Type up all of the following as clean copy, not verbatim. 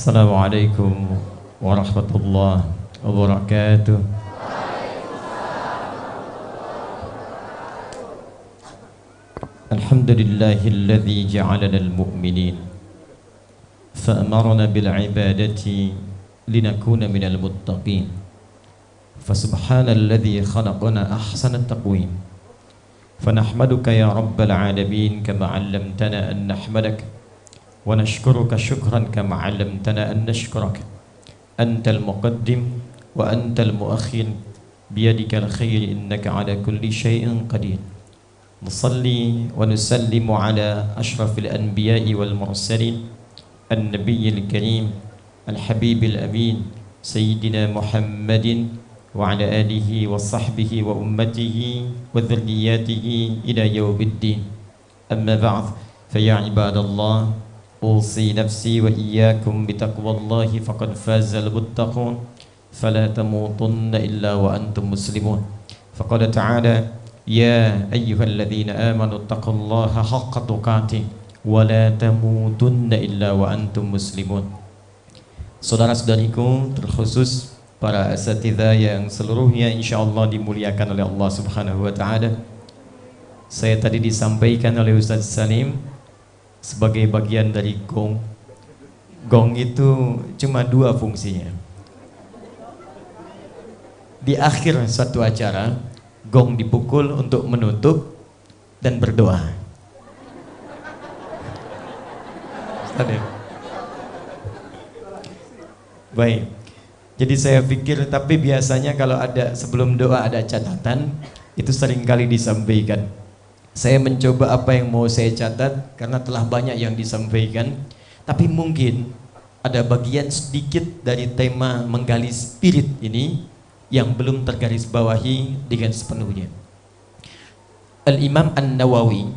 Assalamualaikum warahmatullahi wabarakatuh. Alhamdulillahilladzi ja'alana al-mu'minin fa'amarna bil ibadati linakuna minal muttaqin. Fasubhanalladzi khalaqana ahsana taqwim. Fanahmaduka ya rabbal alamin kama 'allamtana an nahmadaka wa nashkuruka syukran kama 'allamtana an nashkuraka. Antal muqaddim wa antal muakhir biyadikal khair innaka 'ala kulli syai'in qadir. Nusalli wa nusallimu ala ashrafil anbiya'i wal mursalin an-nabiyil karim al-habibil amin sayyidina Muhammadin wa ala alihi wa sahbihi wa ummatihi wa dhurriyyatihi ila yaumiddin. Amma ba'd, fa ya ibadallah, usi nafsi wa iyyakum bitaqwallahi faqad fazal muttaqun fala tamutunna illa wa antum muslimun. Faqala ta'ala ya ayyuhalladzina amanu taqullaha haqqa tuqatih wa la tamutunna illa wa antum muslimun. Saudara-saudariku, terkhusus para asatidzah yang seluruhnya insyaallah dimuliakan oleh Allah Subhanahu wa taala. Saya tadi disampaikan oleh Ustaz Salim sebagai bagian dari gong. Gong itu cuma dua fungsinya. Di akhir suatu acara, gong dipukul untuk menutup dan berdoa. Baik. Jadi saya pikir, tapi biasanya kalau ada sebelum doa ada catatan, itu seringkali disampaikan. Saya mencoba apa yang mau saya catat karena telah banyak yang disampaikan, tapi mungkin ada bagian sedikit dari tema menggali spirit ini yang belum tergaris bawahi dengan sepenuhnya. Al-Imam An-Nawawi,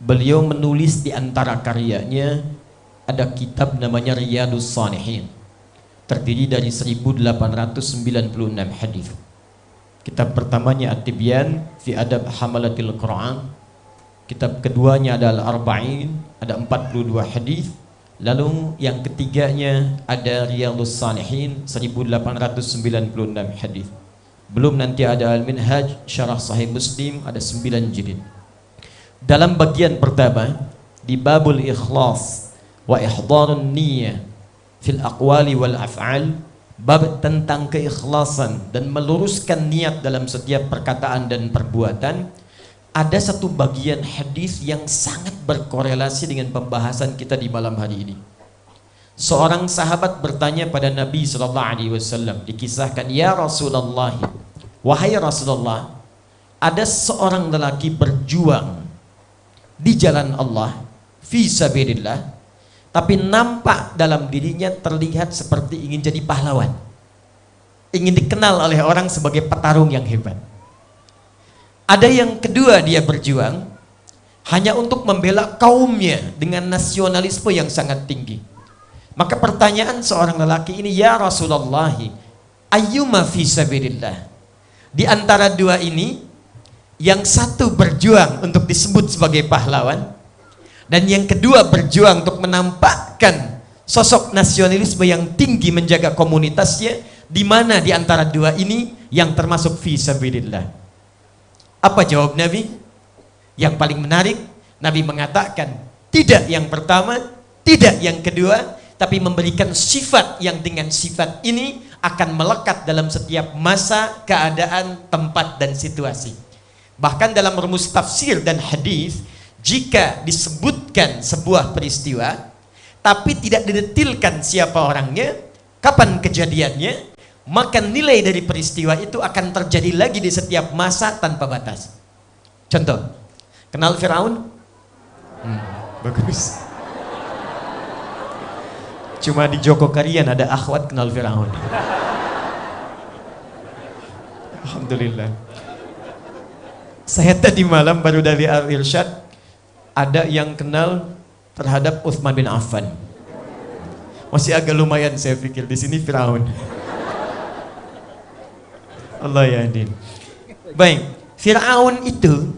beliau menulis di antara karyanya ada kitab namanya Riyadhus Shalihin, terdiri dari 1896 hadis. Kitab pertamanya At-Tibyan fi Adab Hamalatil Quran. Kitab keduanya adalah Arba'in, ada 42 hadis. Lalu yang ketiganya ada Riyadhus Shalihin 1896 hadis. Belum nanti ada Al-Minhaj Syarah Sahih Muslim, ada 9 jilid. Dalam bagian pertama di babul ikhlas wa ihdarun niyyah fil aqwali wal af'al, bab tentang keikhlasan dan meluruskan niat dalam setiap perkataan dan perbuatan, ada satu bagian hadis yang sangat berkorelasi dengan pembahasan kita di malam hari ini. Seorang sahabat bertanya pada Nabi SAW, dikisahkan, ya Rasulullah, wahai Rasulullah, ada seorang lelaki berjuang di jalan Allah fi sabilillah, tapi nampak dalam dirinya terlihat seperti ingin jadi pahlawan, ingin dikenal oleh orang sebagai petarung yang hebat. Ada yang kedua, dia berjuang hanya untuk membela kaumnya dengan nasionalisme yang sangat tinggi. Maka pertanyaan seorang lelaki ini, ya Rasulullah, ayyuma fi sabilillah, di antara dua ini, yang satu berjuang untuk disebut sebagai pahlawan, dan yang kedua berjuang untuk menampakkan sosok nasionalisme yang tinggi menjaga komunitasnya, di mana di antara dua ini yang termasuk fi sabilillah? Apa jawab Nabi? Yang paling menarik, Nabi mengatakan tidak yang pertama, tidak yang kedua, tapi memberikan sifat yang dengan sifat ini akan melekat dalam setiap masa, keadaan, tempat, dan situasi. Bahkan dalam rumus tafsir dan hadis, jika disebutkan sebuah peristiwa tapi tidak didetilkan siapa orangnya, kapan kejadiannya, maka nilai dari peristiwa itu akan terjadi lagi di setiap masa tanpa batas. Contoh, kenal Firaun? Bagus. Cuma di Joko Karian ada akhwat kenal Firaun. Alhamdulillah. Saya tadi malam baru dari Al-Irsyad, ada yang kenal terhadap Utsman bin Affan. Masih agak lumayan saya pikir, di sini Firaun. Allah ya adil. Baik, Firaun itu,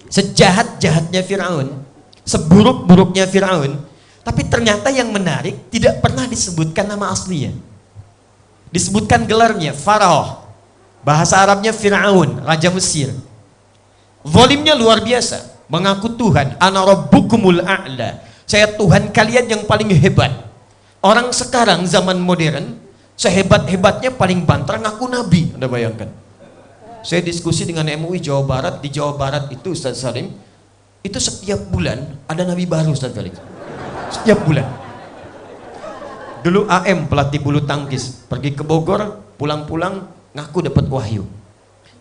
sejahat-jahatnya Firaun, seburuk-buruknya Firaun, Tapi ternyata yang menarik, tidak pernah disebutkan nama aslinya. Disebutkan gelarnya, Faraoh. Bahasa Arabnya Fir'aun, Raja Mesir. Zalimnya luar biasa. Mengaku Tuhan, Ana Rabbukumul A'la. Saya Tuhan kalian yang paling hebat. Orang sekarang zaman modern, sehebat-hebatnya paling banter ngaku Nabi. Anda bayangkan. Saya diskusi dengan MUI Jawa Barat. Di Jawa Barat itu Ustaz Salim, itu setiap bulan ada Nabi baru Ustaz Salim. Setiap bulan. Dulu AM pelatih bulu tangkis pergi ke Bogor, pulang-pulang ngaku dapat wahyu.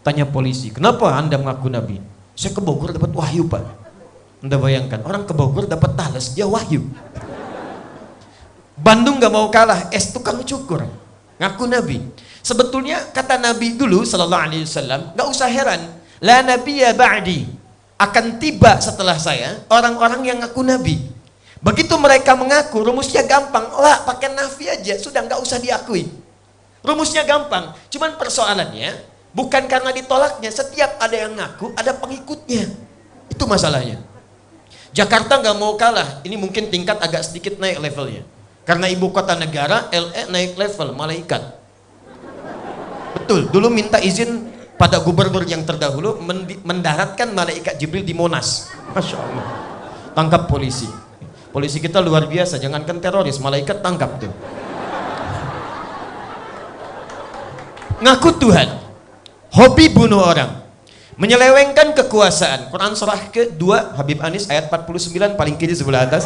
Tanya polisi, kenapa Anda mengaku Nabi? Saya ke Bogor dapat wahyu Pak. Anda bayangkan, orang ke Bogor dapat talas, dia wahyu. Bandung gak mau kalah, es tukang cukur, ngaku Nabi. Sebetulnya kata Nabi dulu sallallahu alaihi wasallam, gak usah heran, la nabiyya ba'di, akan tiba setelah saya orang-orang yang ngaku Nabi. Begitu mereka mengaku, rumusnya gampang, lah pakai nafi aja, sudah nggak usah diakui. Rumusnya gampang, cuman persoalannya bukan karena ditolaknya, setiap ada yang ngaku, ada pengikutnya. Itu masalahnya. Jakarta nggak mau kalah, ini mungkin tingkat agak sedikit naik levelnya. Karena ibu kota negara, LE naik level, malaikat. Betul, dulu minta izin pada gubernur yang terdahulu mendaratkan malaikat Jibril di Monas. Masya Allah. Tangkap polisi. Polisi kita luar biasa, jangankan teroris, malaikat tangkap tuh. Ngaku Tuhan, hobi bunuh orang, menyelewengkan kekuasaan. Quran surah ke-2 Habib Anis ayat 49 paling kiri sebelah atas.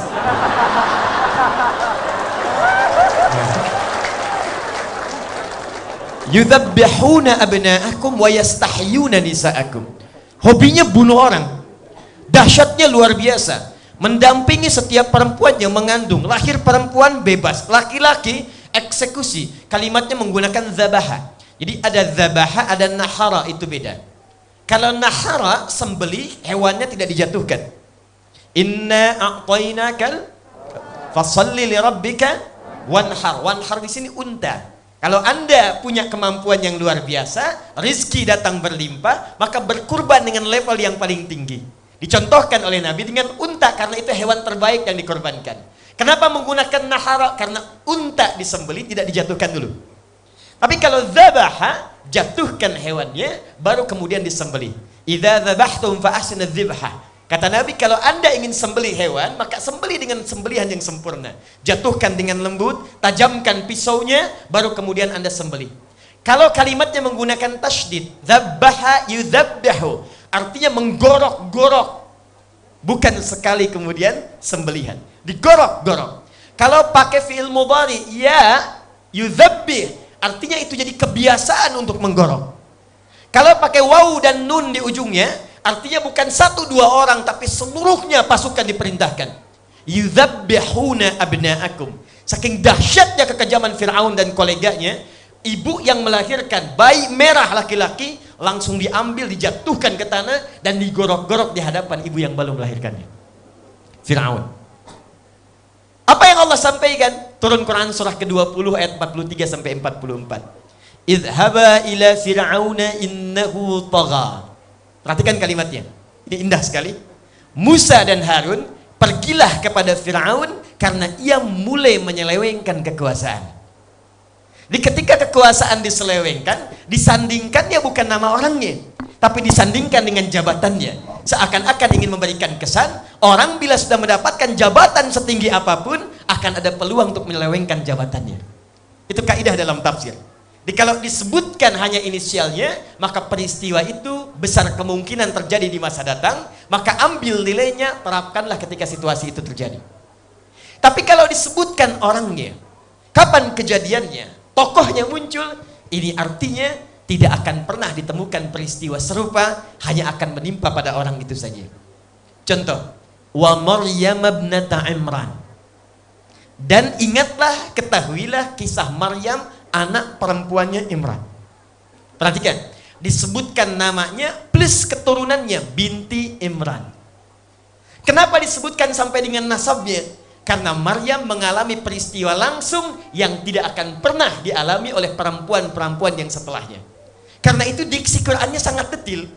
Yudzabbihuna abna'akum wa yastahyuna nisa'akum. Hobinya bunuh orang. Dahsyatnya luar biasa. Mendampingi setiap perempuan yang mengandung. Lahir perempuan bebas, laki-laki eksekusi. Kalimatnya menggunakan zabaha. Jadi ada zabaha, ada nahara, itu beda. Kalau nahara, sembelih, hewannya tidak dijatuhkan. Inna a'tainakal fasalli li rabbika wanhar. Wanhar di sini unta. Kalau Anda punya kemampuan yang luar biasa, rizki datang berlimpah, maka berkurban dengan level yang paling tinggi. Dicontohkan oleh Nabi dengan unta, karena itu hewan terbaik yang dikorbankan. Kenapa menggunakan nahara? Karena unta disembelih, tidak dijatuhkan dulu. Tapi kalau zabaha, jatuhkan hewannya, baru kemudian disembelih. Idza dzabhtum fa ahsinu dzibhah. Kata Nabi, kalau Anda ingin sembelih hewan, maka sembelih dengan sembelihan yang sempurna. Jatuhkan dengan lembut, tajamkan pisaunya, baru kemudian Anda sembelih. Kalau kalimatnya menggunakan tasydid, dzabbaha yudzabbahu, artinya menggorok-gorok, bukan sekali kemudian sembelihan, digorok-gorok. Kalau pakai fi'il mudhari, ya yudzabbih, artinya itu jadi kebiasaan untuk menggorok. Kalau pakai waw dan nun di ujungnya, artinya bukan 1-2 orang, tapi seluruhnya pasukan diperintahkan. Yudzabbihuna abna'akum. Saking dahsyatnya kekejaman Fir'aun dan koleganya, ibu yang melahirkan bayi merah laki-laki langsung diambil, dijatuhkan ke tanah dan digorok-gorok di hadapan ibu yang baru melahirkannya. Fir'aun. Apa yang Allah sampaikan? Turun Quran surah ke-20 ayat 43 sampai 44. Idhaba ila fir'auna innahu tagha. Perhatikan kalimatnya. Ini indah sekali. Musa dan Harun pergilah kepada Fir'aun karena ia mulai menyelewengkan kekuasaan. Di ketika kekuasaan diselewengkan, disandingkannya bukan nama orangnya, tapi disandingkan dengan jabatannya. Seakan-akan ingin memberikan kesan, orang bila sudah mendapatkan jabatan setinggi apapun, akan ada peluang untuk menyelewengkan jabatannya. Itu kaidah dalam tafsir. Jadi kalau disebutkan hanya inisialnya, maka peristiwa itu besar kemungkinan terjadi di masa datang, maka ambil nilainya, terapkanlah ketika situasi itu terjadi. Tapi kalau disebutkan orangnya, kapan kejadiannya, tokohnya muncul, ini artinya tidak akan pernah ditemukan peristiwa serupa, hanya akan menimpa pada orang itu saja. Contoh, wa Maryam ibnata Imran. Dan ingatlah, ketahuilah kisah Maryam, anak perempuannya Imran. Perhatikan, disebutkan namanya plus keturunannya, binti Imran. Kenapa disebutkan sampai dengan nasabnya? Karena Maryam mengalami peristiwa langsung yang tidak akan pernah dialami oleh perempuan-perempuan yang setelahnya. Karena itu diksi Qur'annya sangat detil.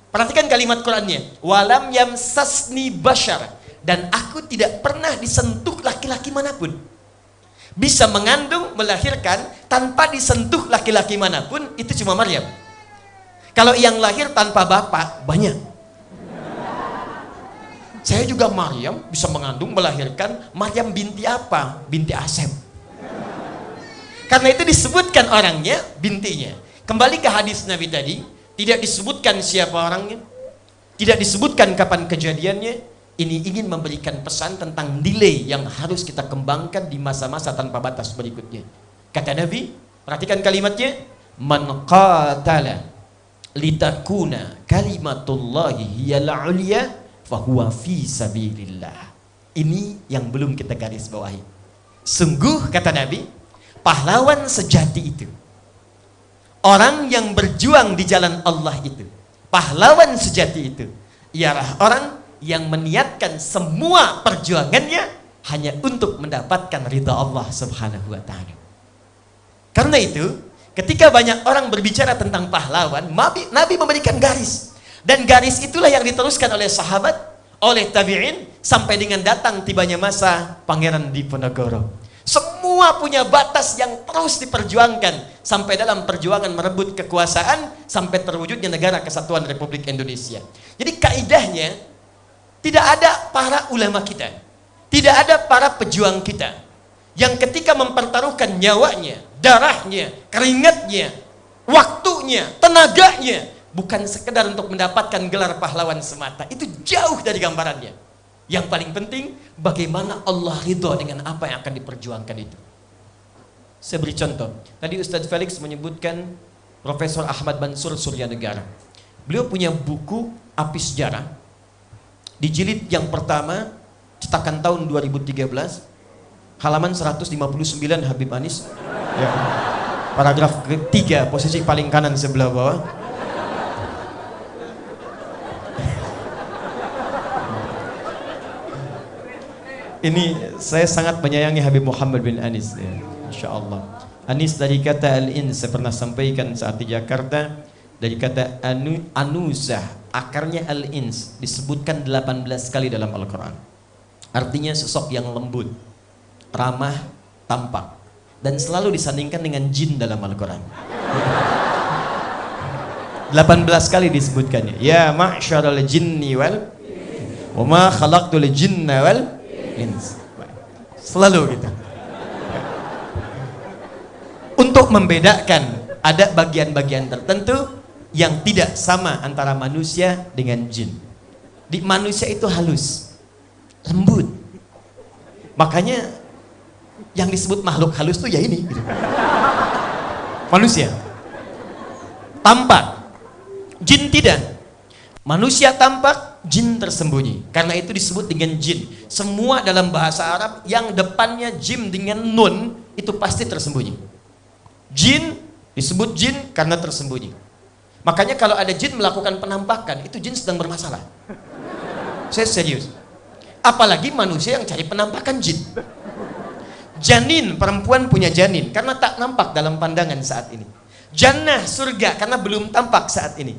Perhatikan kalimat Qur'annya. Walam yamsasni bashar. dan aku tidak pernah disentuh laki-laki manapun. Bisa mengandung, melahirkan tanpa disentuh laki-laki manapun, itu cuma Maryam. Kalau yang lahir tanpa bapak, banyak. Saya juga Maryam, bisa mengandung, melahirkan. Maryam binti apa? Binti Asep. Karena itu disebutkan orangnya, bintinya. Kembali ke hadis Nabi tadi, tidak disebutkan siapa orangnya, tidak disebutkan kapan kejadiannya. Ini ingin memberikan pesan tentang nilai yang harus kita kembangkan di masa-masa tanpa batas berikutnya. Kata Nabi, perhatikan kalimatnya, man qatala litakuna kalimatullahi hiyal ulya fahuwa fi sabilillah. Ini yang belum kita garis bawahi. Sungguh, kata Nabi, pahlawan sejati itu, orang yang berjuang di jalan Allah itu, pahlawan sejati itu ialah orang yang meniatkan semua perjuangannya hanya untuk mendapatkan ridha Allah Subhanahu wa ta'ala. Karena itu, ketika banyak orang berbicara tentang pahlawan, Nabi memberikan garis. Dan garis itulah yang diteruskan oleh sahabat, oleh tabi'in, sampai dengan datang tibanya masa Pangeran Diponegoro. Semua punya batas yang terus diperjuangkan sampai dalam perjuangan merebut kekuasaan sampai terwujudnya negara kesatuan Republik Indonesia. Jadi kaidahnya, tidak ada para ulama kita, tidak ada para pejuang kita yang ketika mempertaruhkan nyawanya, darahnya, keringatnya, waktunya, tenaganya, bukan sekedar untuk mendapatkan gelar pahlawan semata. Itu jauh dari gambarannya. Yang paling penting, bagaimana Allah ridho dengan apa yang akan diperjuangkan itu. Saya beri contoh. Tadi Ustadz Felix menyebutkan Profesor Ahmad Mansur Suryanegara. Beliau punya buku Api Sejarah. Di jilid yang pertama, cetakan tahun 2013, halaman 159 Habib Anis. Ya. Paragraf ketiga, posisi paling kanan sebelah bawah. Ini saya sangat menyayangi Habib Muhammad bin Anis, ya. Insya Allah. Anis dari kata al-ins, saya pernah sampaikan saat di Jakarta, dari kata anusah, akarnya al-ins, disebutkan 18 kali dalam Al-Quran. Artinya sosok yang lembut, ramah, tampak, dan selalu disandingkan dengan jin dalam Al-Quran. 18 kali disebutkannya. Ya ma'syaral jinni wal wa ma khalaqtul jinna wal ins. Selalu gitu. Untuk membedakan, ada bagian-bagian tertentu yang tidak sama antara manusia dengan jin. Di manusia itu halus, lembut. Makanya yang disebut makhluk halus tuh ya ini gitu. Manusia tampak, jin tidak. Manusia tampak, jin tersembunyi. Karena itu disebut dengan jin. Semua dalam bahasa Arab yang depannya jim dengan nun itu pasti tersembunyi. Jin disebut jin karena tersembunyi. Makanya kalau ada jin melakukan penampakan, itu jin sedang bermasalah. Saya serius. Apalagi manusia yang cari penampakan jin. Janin, perempuan punya janin karena tak nampak dalam pandangan saat ini. Jannah, surga, karena belum tampak saat ini.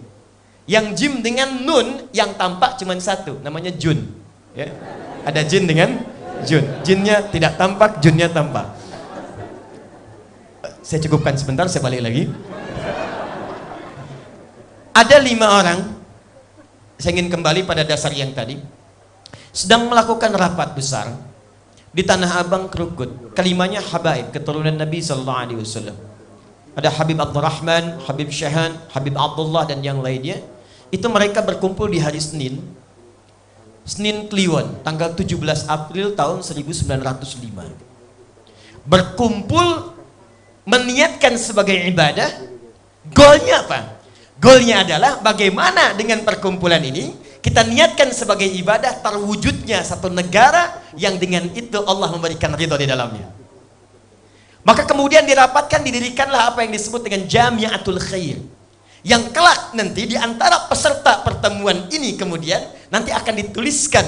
Yang jim dengan nun, yang tampak cuma satu, namanya jun. Ya. Ada jin dengan jun. Jinnya tidak tampak, junnya tampak. Saya cukupkan sebentar, saya balik lagi. Ada 5 orang, saya ingin kembali pada dasar yang tadi, sedang melakukan rapat besar di Tanah Abang Krukut. Kelimanya habaib, keturunan Nabi SAW. Ada Habib Abdurrahman, Habib Syahan, Habib Abdullah dan yang lainnya. Itu mereka berkumpul di hari Senin Kliwon, tanggal 17 April tahun 1905. Berkumpul meniatkan sebagai ibadah. Goalnya apa? Goalnya adalah bagaimana dengan perkumpulan ini kita niatkan sebagai ibadah terwujudnya satu negara yang dengan itu Allah memberikan ridho di dalamnya. Maka kemudian dirapatkan, didirikanlah apa yang disebut dengan Jamiatul Khair, yang kelak nanti di antara peserta pertemuan ini kemudian nanti akan dituliskan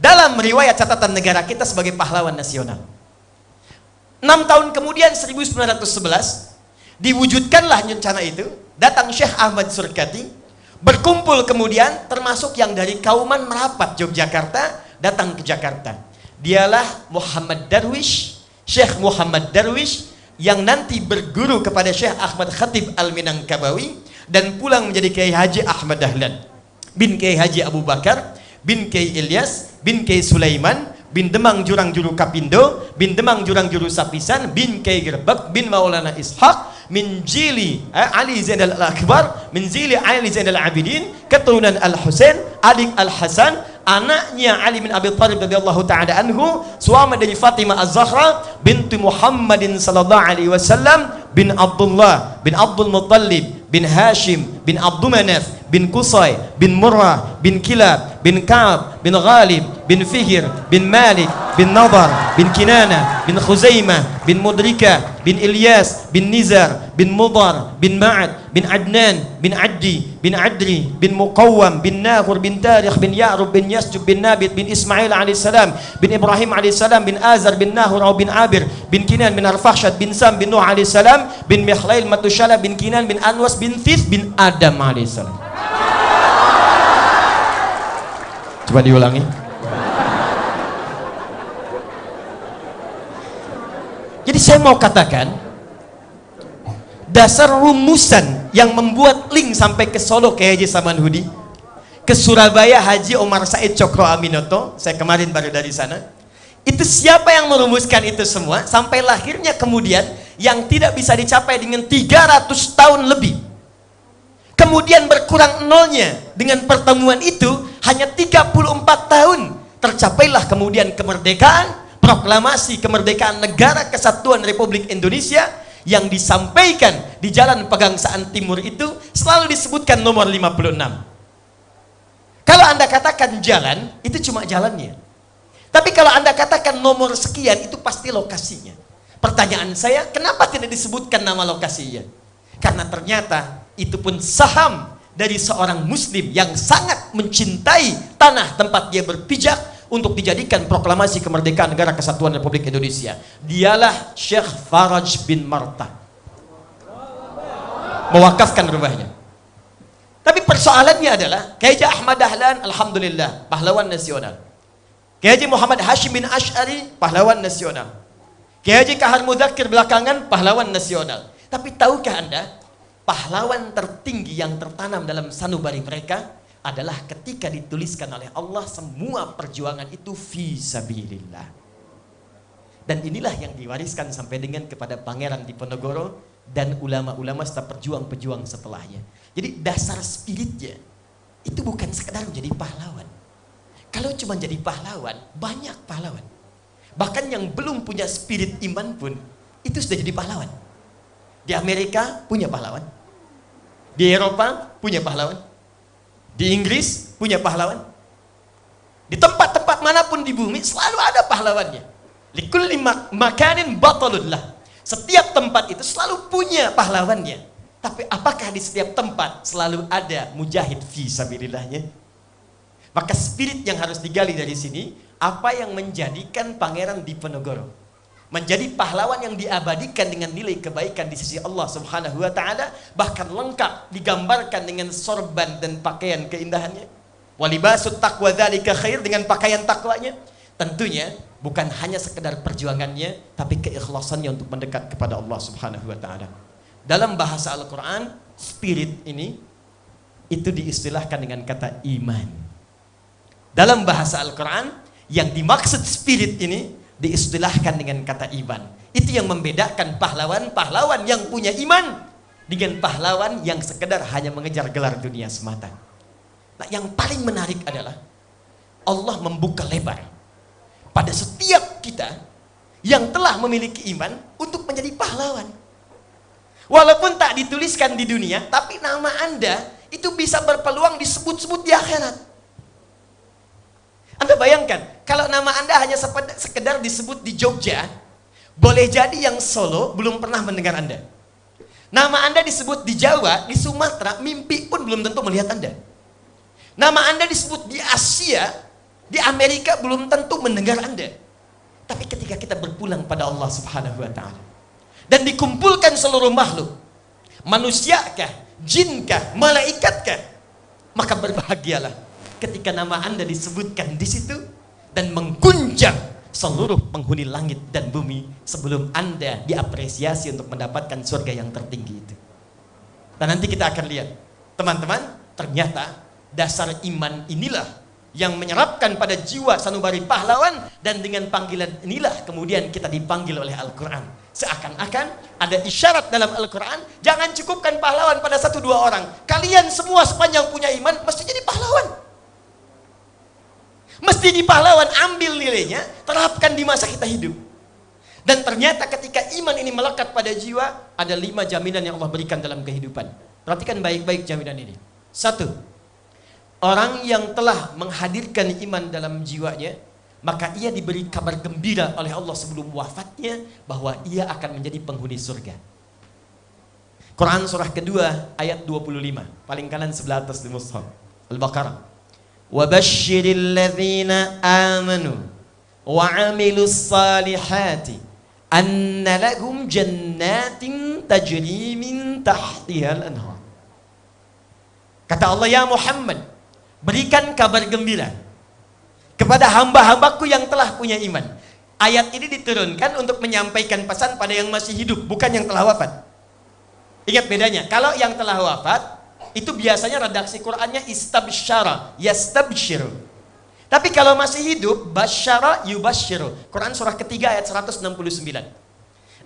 dalam riwayat catatan negara kita sebagai pahlawan nasional. 6 tahun kemudian 1911 diwujudkanlah rencana itu. Datang Syekh Ahmad Surkati, berkumpul kemudian termasuk yang dari Kauman Merapat Yogyakarta datang ke Jakarta. Dialah Muhammad Darwish, Syekh Muhammad Darwish, yang nanti berguru kepada Syekh Ahmad Khatib Al-Minangkabawi dan pulang menjadi Kiai Haji Ahmad Dahlan bin Kiai Haji Abu Bakar bin Kiai Ilyas bin Kiai Sulaiman bin Demang Jurang Juru Kapindo bin Demang Jurang Juru Sapisan bin Kiai Gerbek bin Maulana Ishaq min Jili Ali Zainal Al-Akbar min Jili Ali Zainal Abidin, keturunan Al-Husain adik Al-Hasan, anaknya Ali bin Abi Thalib radhiyallahu ta'ala anhu, suami dari Fatimah Az-Zahra binti Muhammadin sallallahu alaihi wasallam, bin Abdullah bin Abdul Muttalib bin Hashim bin Abdul Manaf bin Qusay bin Murrah bin Kilab bin Ka'ab bin Ghalib bin Fihr bin Malik bin Nadar bin Kinana bin Khuzaimah bin Mudrika bin Ilyas bin Nizar bin Mudar bin Ma'ad bin Adnan bin Addi bin Adri bin Muqawwam bin Nahur bin Tarikh bin Ya'rub bin Yasjub bin Nabit bin Ismail alaihissalam bin Ibrahim alaihissalam bin Azar bin Nahur bin Abir bin Kinan bin Arfahsyad bin Sam bin Nuh alaihissalam bin Mikhlail Matushala bin Kinan bin Anwas bin Thith bin Adam alaihissalam. Coba diulangi. Jadi saya mau katakan, dasar rumusan yang membuat link sampai ke Solo Kiai Haji Samanhudi, ke Surabaya Haji Omar Said Cokro Aminoto, saya kemarin baru dari sana. Itu siapa yang merumuskan itu semua sampai lahirnya kemudian yang tidak bisa dicapai dengan 300 tahun lebih. Kemudian berkurang nolnya dengan pertemuan itu hanya 34 tahun. Tercapailah kemudian kemerdekaan, proklamasi kemerdekaan Negara Kesatuan Republik Indonesia yang disampaikan di Jalan Pegangsaan Timur itu selalu disebutkan nomor 56. Kalau Anda katakan jalan, itu cuma jalannya. Tapi kalau Anda katakan nomor sekian, itu pasti lokasinya. Pertanyaan saya, kenapa tidak disebutkan nama lokasinya? Karena ternyata itu pun saham dari seorang muslim yang sangat mencintai tanah tempat dia berpijak untuk dijadikan proklamasi kemerdekaan Negara Kesatuan Republik Indonesia. Dialah Syekh Faraj bin Marta, mewakafkan rumahnya. Tapi persoalannya adalah Kiai Haji Ahmad Dahlan, alhamdulillah, pahlawan nasional. Kiai Haji Muhammad Hashim bin Asy'ari, pahlawan nasional. Kiai Haji Kahar Mudzakkir belakangan, pahlawan nasional. Tapi tahukah Anda, pahlawan tertinggi yang tertanam dalam sanubari mereka adalah ketika dituliskan oleh Allah semua perjuangan itu fi sabilillah. Dan inilah yang diwariskan sampai dengan kepada Pangeran Diponegoro dan ulama-ulama serta pejuang-pejuang setelahnya. Jadi dasar spiritnya itu bukan sekedar menjadi pahlawan. Kalau cuma jadi pahlawan, banyak pahlawan. Bahkan yang belum punya spirit iman pun itu sudah jadi pahlawan. Di Amerika punya pahlawan, di Eropa punya pahlawan, di Inggris punya pahlawan, di tempat-tempat manapun di bumi selalu ada pahlawannya. Likulli makanin batalullah. Setiap tempat itu selalu punya pahlawannya. Tapi apakah di setiap tempat selalu ada mujahid fi sabilillahnya? Maka spirit yang harus digali dari sini, apa yang menjadikan Pangeran Diponegoro menjadi pahlawan yang diabadikan dengan nilai kebaikan di sisi Allah Subhanahu wa taala, bahkan lengkap digambarkan dengan sorban dan pakaian keindahannya. Walibasut taqwa dzalika khair, dengan pakaian takwanya. Tentunya bukan hanya sekedar perjuangannya, tapi keikhlasannya untuk mendekat kepada Allah Subhanahu wa taala. Dalam bahasa Al-Qur'an, spirit ini itu diistilahkan dengan kata iman. Dalam bahasa Al-Qur'an, yang dimaksud spirit ini diistilahkan dengan kata iman. Itu yang membedakan pahlawan-pahlawan yang punya iman dengan pahlawan yang sekedar hanya mengejar gelar dunia semata. Nah, yang paling menarik adalah Allah membuka lebar pada setiap kita yang telah memiliki iman untuk menjadi pahlawan. Walaupun tak dituliskan di dunia, tapi nama Anda itu bisa berpeluang disebut-sebut di akhirat. Anda bayangkan, kalau nama Anda hanya sekedar disebut di Jogja, boleh jadi yang Solo belum pernah mendengar Anda. Nama Anda disebut di Jawa, di Sumatera, mimpi pun belum tentu melihat Anda. Nama Anda disebut di Asia, di Amerika belum tentu mendengar Anda. Tapi ketika kita berpulang pada Allah Subhanahu wa taala dan dikumpulkan seluruh makhluk, manusiakah, jinkah, malaikatkah, maka berbahagialah ketika nama Anda disebutkan di situ, dan mengguncang seluruh penghuni langit dan bumi sebelum Anda diapresiasi untuk mendapatkan surga yang tertinggi itu. Dan nanti kita akan lihat, teman-teman, ternyata dasar iman inilah yang menyerapkan pada jiwa sanubari pahlawan, dan dengan panggilan inilah kemudian kita dipanggil oleh Al-Quran. Seakan-akan ada isyarat dalam Al-Quran, jangan cukupkan pahlawan pada 1-2 orang. Kalian semua sepanjang punya iman mesti jadi pahlawan. Mesti di pahlawan, ambil nilainya, terapkan di masa kita hidup. Dan ternyata ketika iman ini melekat pada jiwa, ada 5 jaminan yang Allah berikan dalam kehidupan. Perhatikan baik-baik jaminan ini. 1. Orang yang telah menghadirkan iman dalam jiwanya, maka ia diberi kabar gembira oleh Allah sebelum wafatnya bahwa ia akan menjadi penghuni surga. Quran surah kedua ayat 25, paling kanan sebelah atas di mushaf Al-Baqarah. Wabashshiril ladzina amanu wa 'amilus salihati anna lahum jannatin tajri min tahtihal anhar. Kata Allah, ya Muhammad, berikan kabar gembira kepada hamba-hambaku yang telah punya iman. Ayat ini diturunkan untuk menyampaikan pesan pada yang masih hidup, bukan yang telah wafat. Ingat bedanya, kalau yang telah wafat itu biasanya redaksi Qur'annya istabsyara, yastabsyiru. Tapi kalau masih hidup, basyara yubasyiru. Quran surah ketiga ayat 169.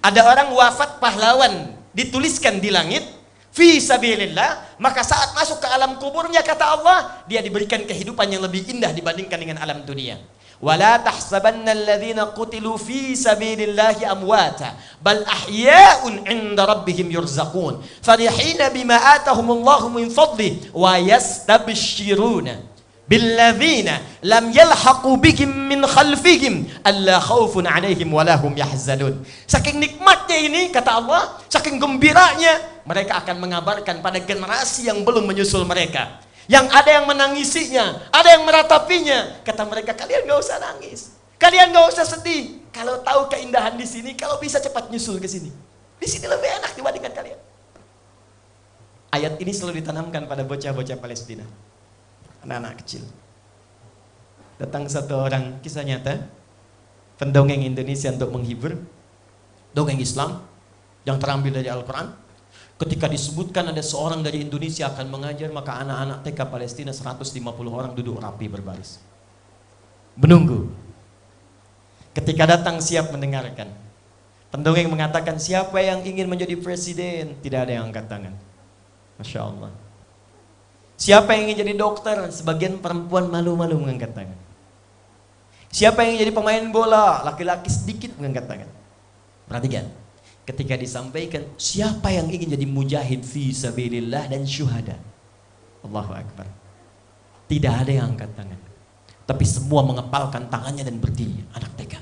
Ada orang wafat pahlawan, dituliskan di langit, fi sabilillah, maka saat masuk ke alam kuburnya, kata Allah, dia diberikan kehidupan yang lebih indah dibandingkan dengan alam dunia. Wala tahsabanna alladhina qutilu fi sabilillahi amwata bal ahya'un 'inda rabbihim yurzaqun farihina bima atahumullahu min fadli wa yastabshiruna billadzina lam yalhaqu bihim min khalfihim alla khaufun 'alaihim wa lahum yahzanun. Saking nikmatnya ini, kata Allah, saking gembiranya, mereka akan mengabarkan pada generasi yang belum menyusul mereka, yang ada yang menangisinya, ada yang meratapinya. Kata mereka, kalian gak usah nangis, kalian gak usah sedih. Kalau tahu keindahan di sini, kalau bisa cepat nyusul ke sini. Di sini lebih enak dibandingkan kalian. Ayat ini selalu ditanamkan pada bocah-bocah Palestina, anak-anak kecil. Datang satu orang, kisah nyata, pendongeng Indonesia untuk menghibur, dongeng Islam yang terambil dari Al-Quran. Ketika disebutkan ada seorang dari Indonesia akan mengajar, maka anak-anak TK Palestina 150 orang duduk rapi berbaris, menunggu. Ketika datang siap mendengarkan, pendongeng mengatakan, siapa yang ingin menjadi presiden? Tidak ada yang angkat tangan. Masya Allah. Siapa yang ingin jadi dokter? Sebagian perempuan malu-malu mengangkat tangan. Siapa yang ingin jadi pemain bola? Laki-laki sedikit mengangkat tangan. Perhatikan, ketika disampaikan siapa yang ingin jadi mujahid fi sabilillah dan syuhada, Allahu Akbar, tidak ada yang angkat tangan, tapi semua mengepalkan tangannya dan berdiri, anak TK,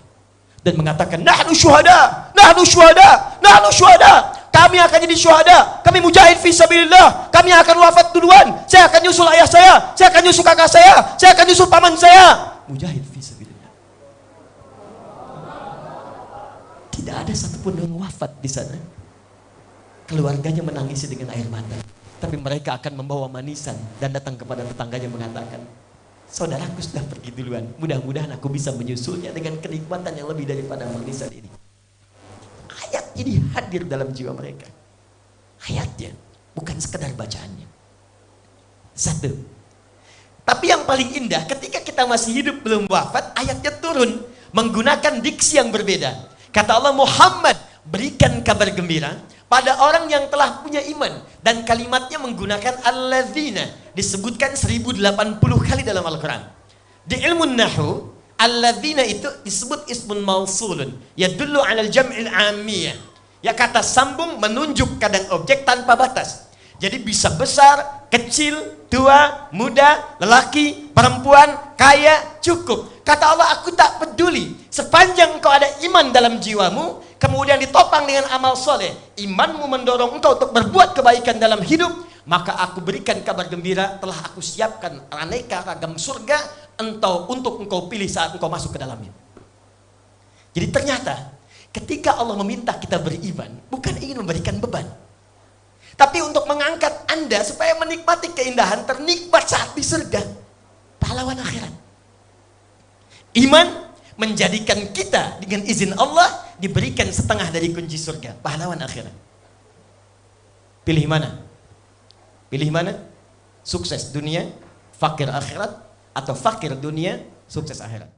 dan mengatakan, nahnu syuhada, nahnu syuhada, nahnu syuhada, kami akan jadi syuhada, kami mujahid fi sabilillah, kami akan wafat duluan, saya akan nyusul ayah saya akan nyusul kakak saya akan nyusul paman saya, mujahid fi sabilillah. Tidak ada satupun yang wafat di sana. Keluarganya menangisi dengan air mata, tapi mereka akan membawa manisan dan datang kepada tetangganya mengatakan, saudaraku sudah pergi duluan, mudah-mudahan aku bisa menyusulnya dengan kenikmatan yang lebih daripada manisan ini. Ayat ini hadir dalam jiwa mereka. Ayatnya, bukan sekedar bacaannya. Satu. Tapi yang paling indah, ketika kita masih hidup belum wafat, ayatnya turun menggunakan diksi yang berbeda. Kata Allah, Muhammad, berikan kabar gembira pada orang yang telah punya iman. Dan kalimatnya menggunakan alladzina, disebutkan 1080 kali dalam Al-Quran. Di ilmu nahu, alladzina itu disebut ismun mausulun, yadullu alal jam'il amiyah. Ya, kata sambung menunjuk kadang objek tanpa batas. Jadi bisa besar, kecil, tua, muda, lelaki, perempuan, kaya, cukup. Kata Allah, aku tak peduli sepanjang engkau ada iman dalam jiwamu, kemudian ditopang dengan amal soleh, imanmu mendorong engkau untuk berbuat kebaikan dalam hidup, maka aku berikan kabar gembira, telah aku siapkan aneka ragam surga untuk engkau pilih saat engkau masuk ke dalamnya. Jadi ternyata ketika Allah meminta kita beriman, bukan ingin memberikan beban, tapi untuk mengangkat Anda supaya menikmati keindahan ternikmat saat di surga, pahlawan akhirat. Iman menjadikan kita dengan izin Allah diberikan setengah dari kunci surga, pahlawan akhirat. Pilih mana? Pilih mana? Sukses dunia, fakir akhirat, atau fakir dunia, sukses akhirat?